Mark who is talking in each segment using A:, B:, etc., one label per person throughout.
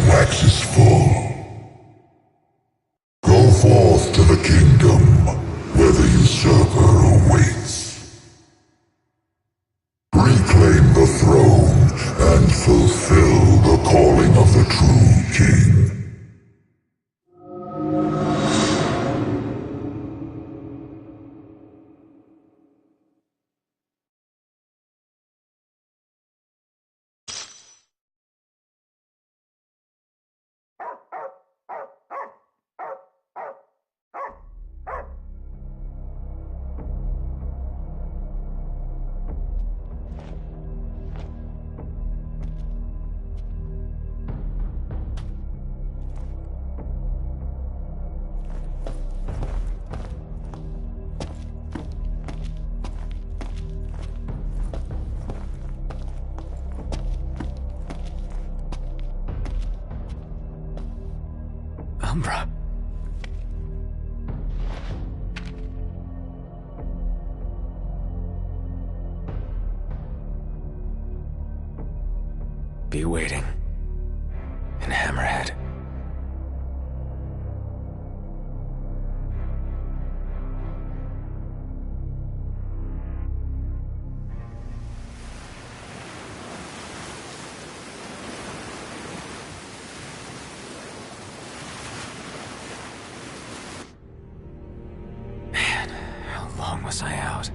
A: waxes full. Go forth to the kingdom, where the usurper awaits. Reclaim the throne, and fulfill the calling of the true king.
B: Umbra. Be waiting. In Hammerhead. Was I out?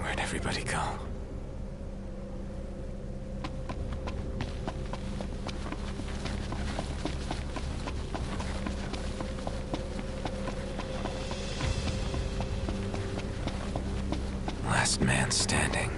B: Where'd everybody go? Last man standing.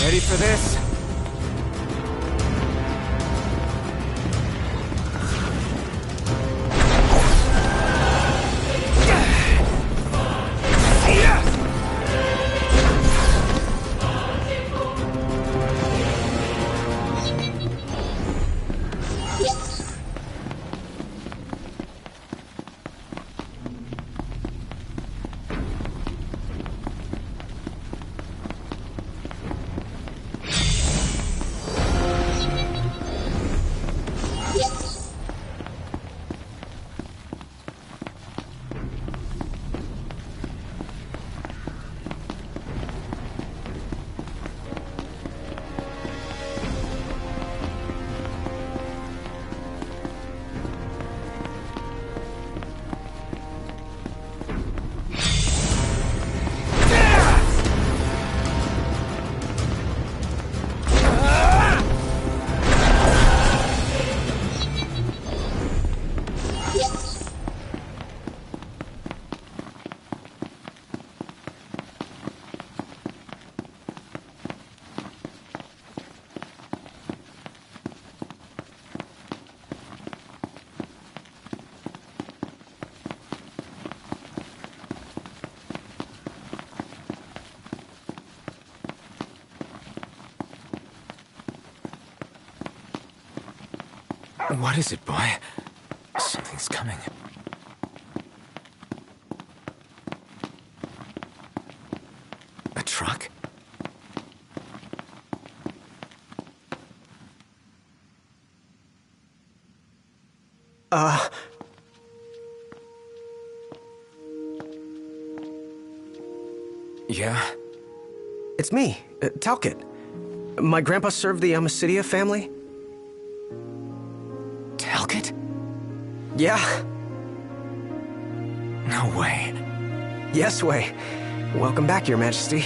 B: Ready for this? What is it, boy? Something's coming. A truck? Yeah?
C: It's me, Talcott. My grandpa served the Amicidia family.
B: Talcott?
C: Yeah.
B: No way.
C: Yes way. Welcome back, Your Majesty.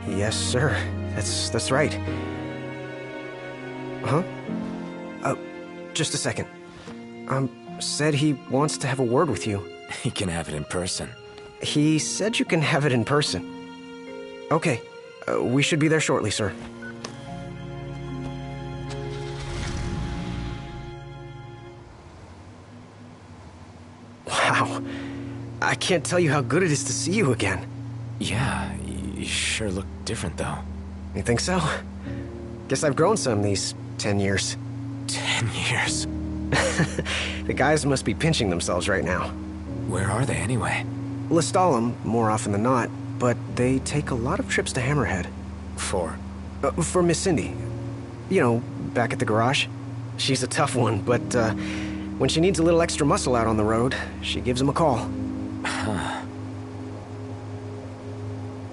C: Yes, sir. That's right. Huh? Just a second. Said he wants to have a word with you.
B: He can have it in person.
C: He said you can have it in person. Okay. We should be there shortly, sir. Wow. I can't tell you how good it is to see you again.
B: Yeah, you sure look different, though.
C: You think so? Guess I've grown some these 10 years.
B: 10 years?
C: The guys must be pinching themselves right now.
B: Where are they, anyway?
C: Lestalem, more often than not, but they take a lot of trips to Hammerhead. For Miss Cindy. You know, back at the garage. She's a tough one, but when she needs a little extra muscle out on the road, she gives him a call.
B: Huh.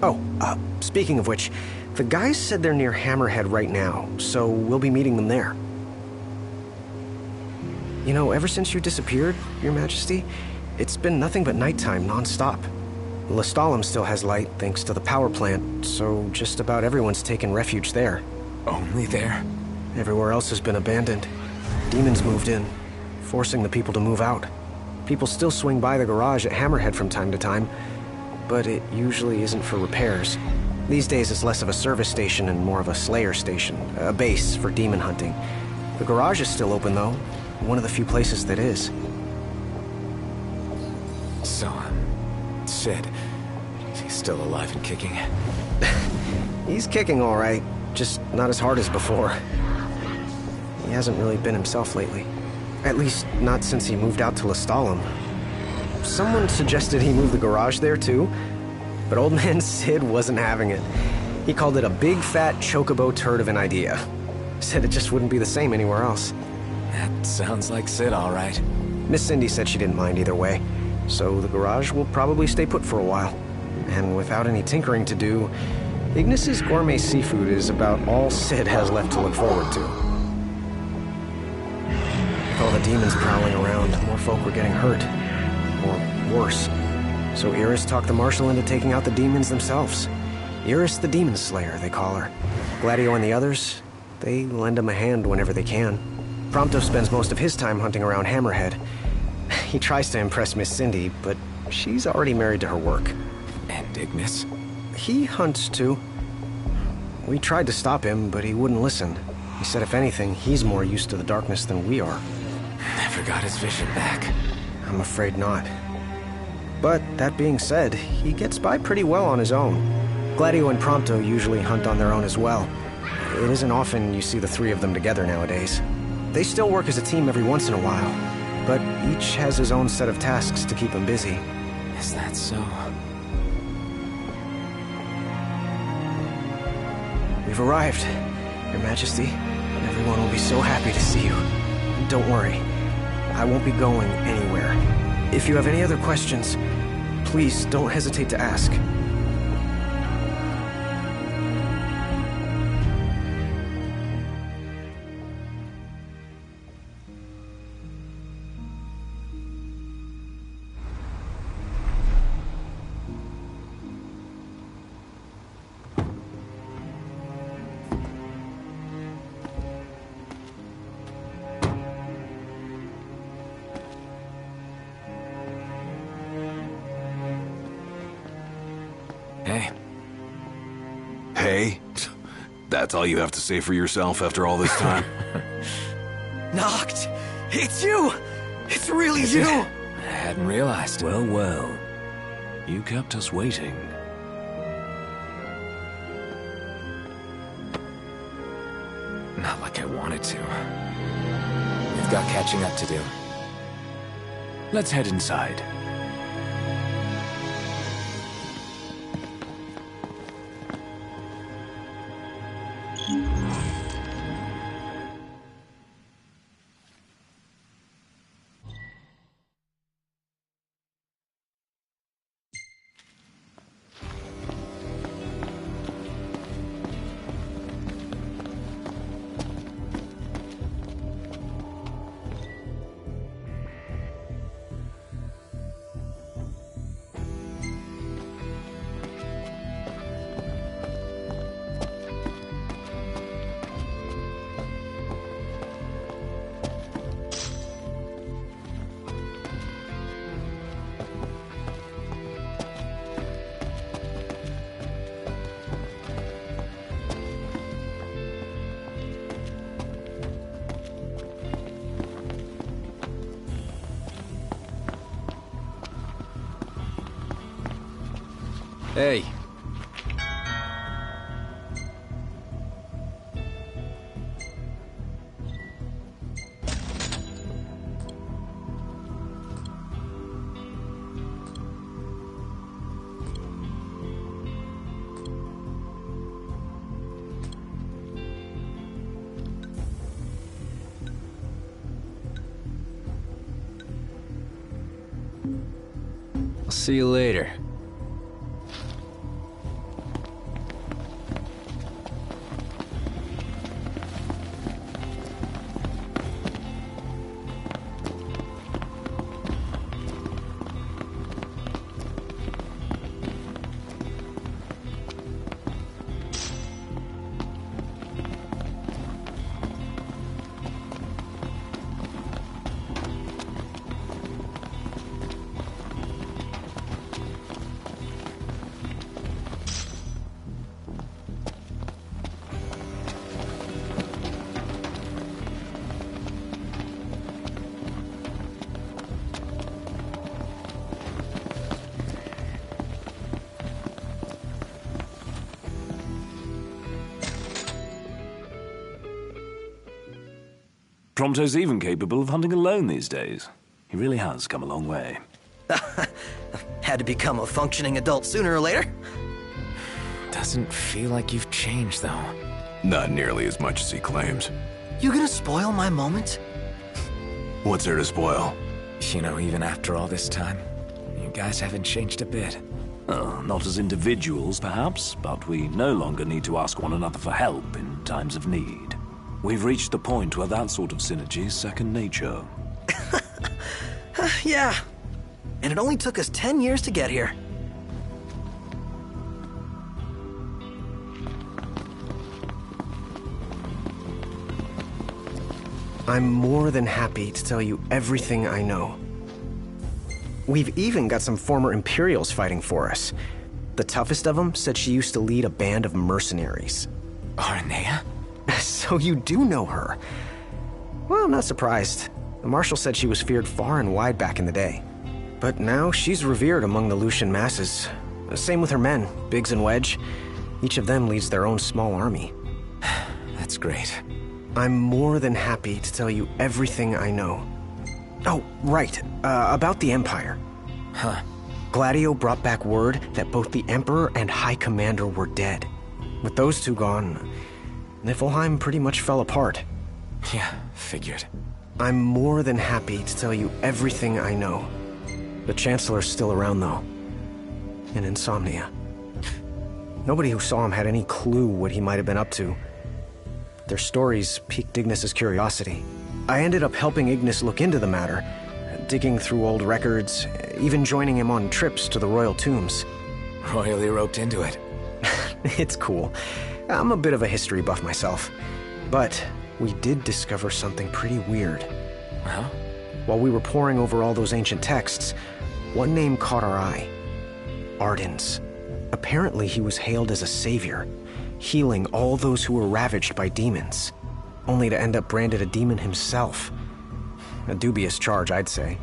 C: Oh, speaking of which, the guys said they're near Hammerhead right now, so we'll be meeting them there. You know, ever since you disappeared, Your Majesty, it's been nothing but nighttime non-stop. Lestalem still has light thanks to the power plant, so just about everyone's taken refuge there.
B: Only there?
C: Everywhere else has been abandoned. Demons moved in, forcing the people to move out. People still swing by the garage at Hammerhead from time to time, but it usually isn't for repairs. These days it's less of a service station and more of a slayer station, a base for demon hunting. The garage is still open though, one of the few places that is.
B: So, Sid, he's still alive and kicking?
C: He's kicking all right, just not as hard as before. He hasn't really been himself lately. At least, not since he moved out to Lestalem. Someone suggested he move the garage there too, but old man Sid wasn't having it. He called it a big fat chocobo turd of an idea. Said it just wouldn't be the same anywhere else.
B: That sounds like Sid, all right.
C: Miss Cindy said she didn't mind either way, so the garage will probably stay put for a while. And without any tinkering to do, Ignis's gourmet seafood is about all Sid has left to look forward to. With all the demons prowling around, more folk were getting hurt. Or worse. So Iris talked the Marshal into taking out the demons themselves. Iris the Demon Slayer, they call her. Gladio and the others, they lend him a hand whenever they can. Prompto spends most of his time hunting around Hammerhead. He tries to impress Miss Cindy, but she's already married to her work.
B: And Ignis?
C: He hunts too. We tried to stop him, but he wouldn't listen. He said if anything, he's more used to the darkness than we are.
B: Never got his vision back.
C: I'm afraid not. But that being said, he gets by pretty well on his own. Gladiolus and Prompto usually hunt on their own as well. It isn't often you see the three of them together nowadays. They still work as a team every once in a while, but each has his own set of tasks to keep him busy.
B: Is that so?
C: We've arrived, Your Majesty. Everyone will be so happy to see you. Don't worry, I won't be going anywhere. If you have any other questions, please don't hesitate to ask.
B: Hey.
D: Hey? That's all you have to say for yourself after all this time?
E: Noc'ts! It's you! It's really you!
B: I hadn't realized.
F: Well, well. You kept us waiting.
B: Not like I wanted to. We've got catching up to do.
F: Let's head inside.
B: Hey. I'll see you later.
F: Prompto's even capable of hunting alone these days. He really has come a long way.
E: Had to become a functioning adult sooner or later.
B: Doesn't feel like you've changed, though.
D: Not nearly as much as he claims.
E: You gonna spoil my moment?
D: What's there to spoil?
B: You know, even after all this time, you guys haven't changed a bit.
F: Not as individuals, perhaps, but we no longer need to ask one another for help in times of need. We've reached the point where that sort of synergy is second nature.
E: Yeah. And it only took us 10 years to get here.
C: I'm more than happy to tell you everything I know. We've even got some former Imperials fighting for us. The toughest of them said she used to lead a band of mercenaries.
B: Aranea?
C: So you do know her. Well, I'm not surprised. The Marshal said she was feared far and wide back in the day. But now she's revered among the Lucian masses. Same with her men, Biggs and Wedge. Each of them leads their own small army.
B: That's great.
C: I'm more than happy to tell you everything I know. Oh, right. About the Empire.
B: Huh.
C: Gladio brought back word that both the Emperor and High Commander were dead. With those two gone, Niflheim pretty much fell apart.
B: Yeah, figured.
C: I'm more than happy to tell you everything I know. The Chancellor's still around, though. In Insomnia. Nobody who saw him had any clue what he might have been up to. Their stories piqued Ignis's curiosity. I ended up helping Ignis look into the matter, digging through old records, even joining him on trips to the royal tombs.
B: Royally roped into it.
C: It's cool. I'm a bit of a history buff myself. But we did discover something pretty weird.
B: Well?
C: While we were poring over all those ancient texts, one name caught our eye. Ardens. Apparently he was hailed as a savior, healing all those who were ravaged by demons, only to end up branded a demon himself. A dubious charge, I'd say.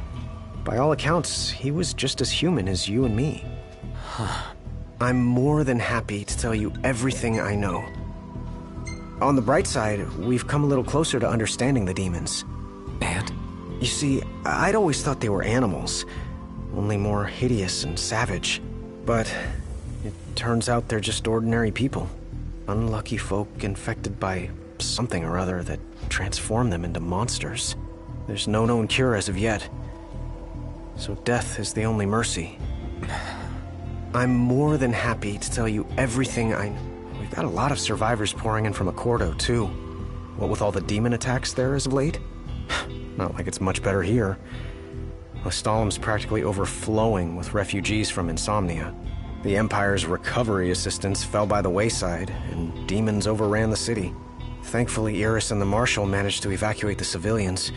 C: By all accounts, he was just as human as you and me.
B: Huh.
C: I'm more than happy to tell you everything I know. On the bright side, we've come a little closer to understanding the demons.
B: And?
C: You see, I'd always thought they were animals, only more hideous and savage. But it turns out they're just ordinary people. Unlucky folk infected by something or other that transformed them into monsters. There's no known cure as of yet. So death is the only mercy. I'm more than happy to tell you everything I know. We've got a lot of survivors pouring in from Accordo, too. What with all the demon attacks there as of late? Not like it's much better here. Lestalem's practically overflowing with refugees from Insomnia. The Empire's recovery assistance fell by the wayside, and demons overran the city. Thankfully, Iris and the Marshal managed to evacuate the civilians.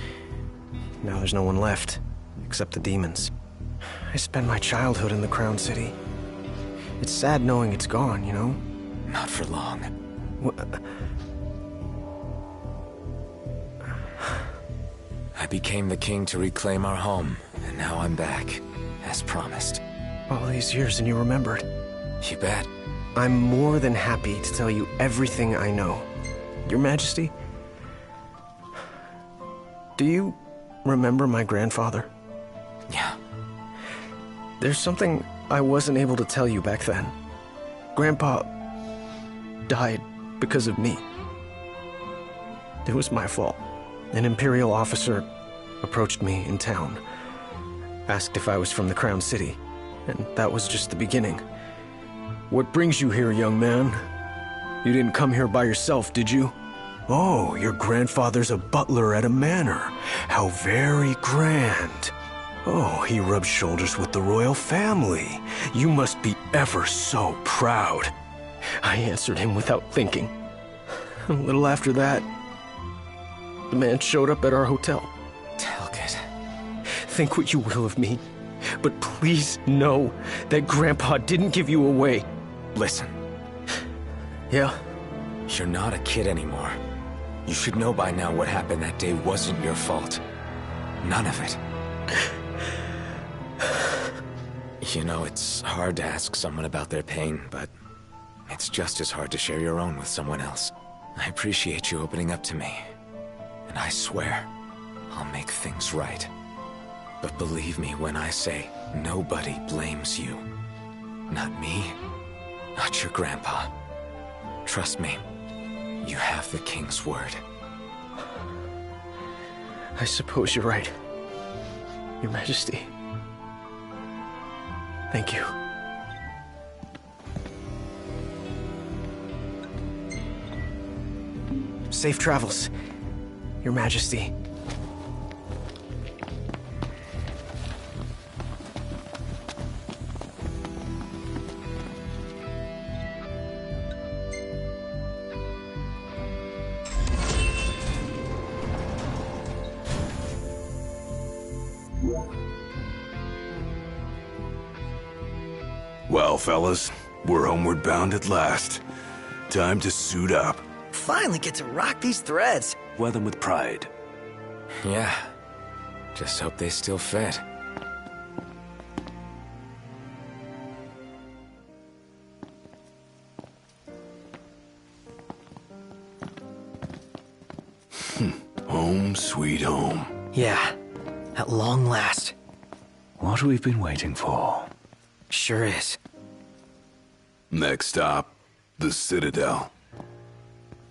C: Now there's no one left, except the demons. I spent my childhood in the Crown City. It's sad knowing it's gone, you know?
B: Not for long. I became the king to reclaim our home, and now I'm back, as promised.
C: All these years and you remembered.
B: You bet.
C: I'm more than happy to tell you everything I know. Your Majesty, do you remember my grandfather?
B: Yeah.
C: There's something I wasn't able to tell you back then. Grandpa died because of me. It was my fault. An Imperial officer approached me in town, asked if I was from the Crown City, and that was just the beginning. What brings you here, young man? You didn't come here by yourself, did you? Oh, your grandfather's a butler at a manor. How very grand. Oh, he rubs shoulders with the royal family. You must be ever so proud. I answered him without thinking. A little after that, the man showed up at our hotel.
B: Talcott.
C: Think what you will of me, but please know that Grandpa didn't give you away.
B: Listen.
C: Yeah?
B: You're not a kid anymore. You should know by now what happened that day wasn't your fault. None of it. You know, it's hard to ask someone about their pain, but it's just as hard to share your own with someone else. I appreciate you opening up to me, and I swear I'll make things right. But believe me when I say nobody blames you. Not me, not your grandpa. Trust me, you have the king's word.
C: I suppose you're right, Your Majesty. Thank you. Safe travels, Your Majesty.
D: Well, fellas, we're homeward bound at last. Time to suit up.
E: Finally get to rock these threads.
F: Wear them with pride.
B: Yeah. Just hope they still fit.
D: Home sweet home.
E: Yeah, at long last.
F: What we've been waiting for.
E: Sure is.
D: Next stop, the Citadel.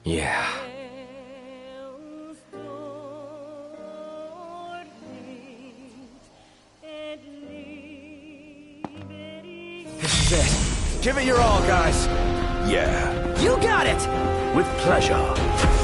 B: Yeah.
C: This is it. Give it your all, guys.
D: Yeah.
E: You got it!
F: With pleasure.